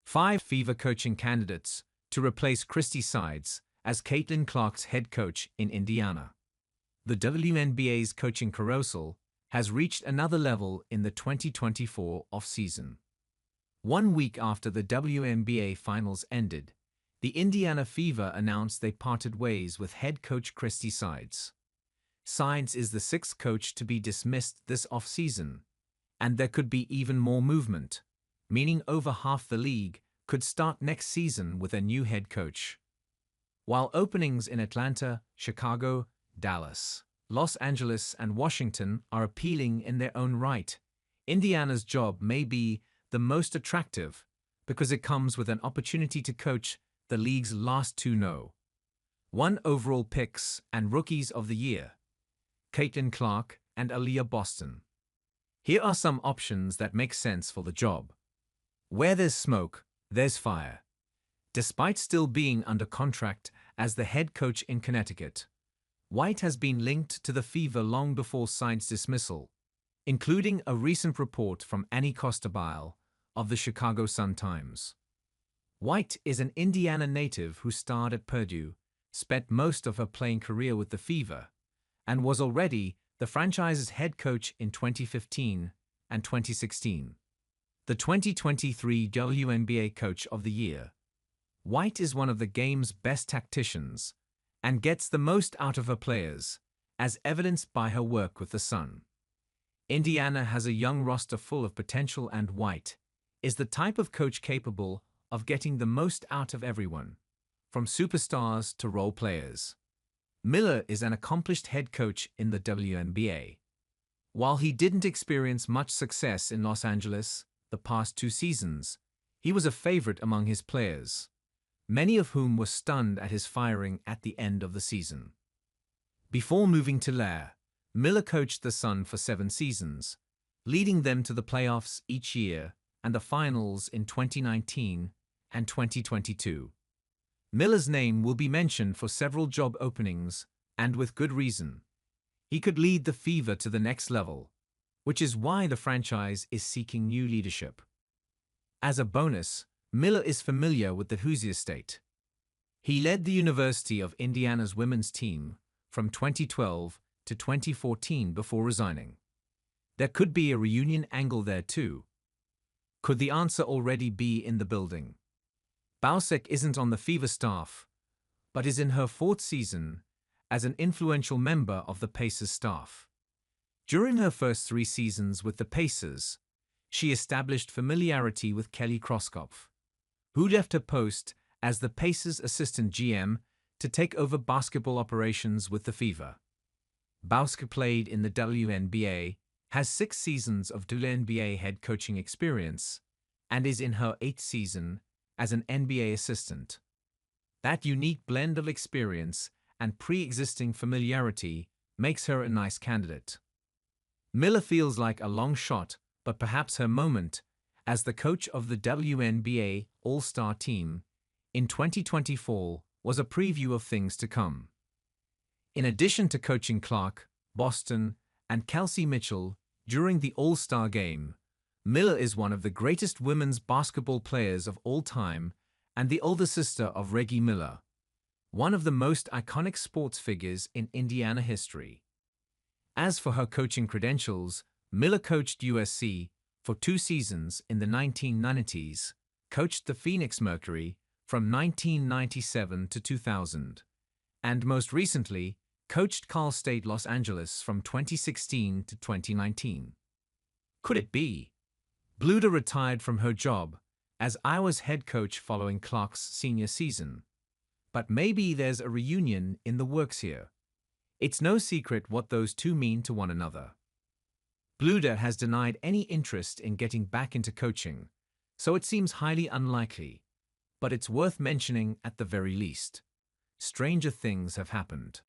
5 fever coaching candidates to replace Christie Sides as Caitlin Clark's head coach in Indiana. The WNBA's coaching carousel has reached another level in the 2024 offseason. 1 week after the WNBA Finals ended, the Indiana Fever announced they parted ways with head coach Christie Sides. Sides is the 6th coach to be dismissed this offseason, and there could be even more movement, meaning over half the league could start next season with a new head coach. While openings in Atlanta, Chicago, Dallas, Los Angeles, and Washington are appealing in their own right, Indiana's job may be the most attractive because it comes with an opportunity to coach the league's last 2 1 overall picks and rookies of the year, Caitlin Clark and Aaliyah Boston. Here are some options that make sense for the job. Where there's smoke, there's fire. Despite still being under contract as the head coach in Connecticut, White has been linked to the Fever long before Sides' dismissal, including a recent report from Annie Costabile of the Chicago Sun-Times. White is an Indiana native who starred at Purdue, spent most of her playing career with the Fever, and was already the franchise's head coach in 2015 and 2016. The 2023 WNBA Coach of the Year. White is one of the game's best tacticians and gets the most out of her players, as evidenced by her work with the Sun. Indiana has a young roster full of potential, and White is the type of coach capable of getting the most out of everyone, from superstars to role players. Miller is an accomplished head coach in the WNBA. While he didn't experience much success in Los Angeles the past 2 seasons, he was a favorite among his players, many of whom were stunned at his firing at the end of the season. Before moving to Lair, Miller coached the Sun for 7 seasons, leading them to the playoffs each year and the finals in 2019 and 2022. Miller's name will be mentioned for several job openings, and with good reason. He could lead the Fever to the next level, which is why the franchise is seeking new leadership. As a bonus, Miller is familiar with the Hoosier State. He led the University of Indiana's women's team from 2012 to 2014 before resigning. There could be a reunion angle there too. Could the answer already be in the building? Bowsek isn't on the Fever staff, but is in her 4th season as an influential member of the Pacers staff. During her first 3 seasons with the Pacers, she established familiarity with Kelly Kroskopf, who left her post as the Pacers' assistant GM to take over basketball operations with the Fever. Bowsek played in the WNBA, has 6 seasons of WNBA head coaching experience, and is in her 8th season as an NBA assistant. That unique blend of experience and pre-existing familiarity makes her a nice candidate. Miller feels like a long shot, but perhaps her moment as the coach of the WNBA All-Star team in 2024 was a preview of things to come. In addition to coaching Clark, Boston, and Kelsey Mitchell during the All-Star game, Miller is one of the greatest women's basketball players of all time and the older sister of Reggie Miller, one of the most iconic sports figures in Indiana history. As for her coaching credentials, Miller coached USC for 2 seasons in the 1990s, coached the Phoenix Mercury from 1997 to 2000, and most recently, coached Cal State Los Angeles from 2016 to 2019. Could it be? Bluder retired from her job as Iowa's head coach following Clark's senior season. But maybe there's a reunion in the works here. It's no secret what those two mean to one another. Bluder has denied any interest in getting back into coaching, so it seems highly unlikely. But it's worth mentioning at the very least. Stranger things have happened.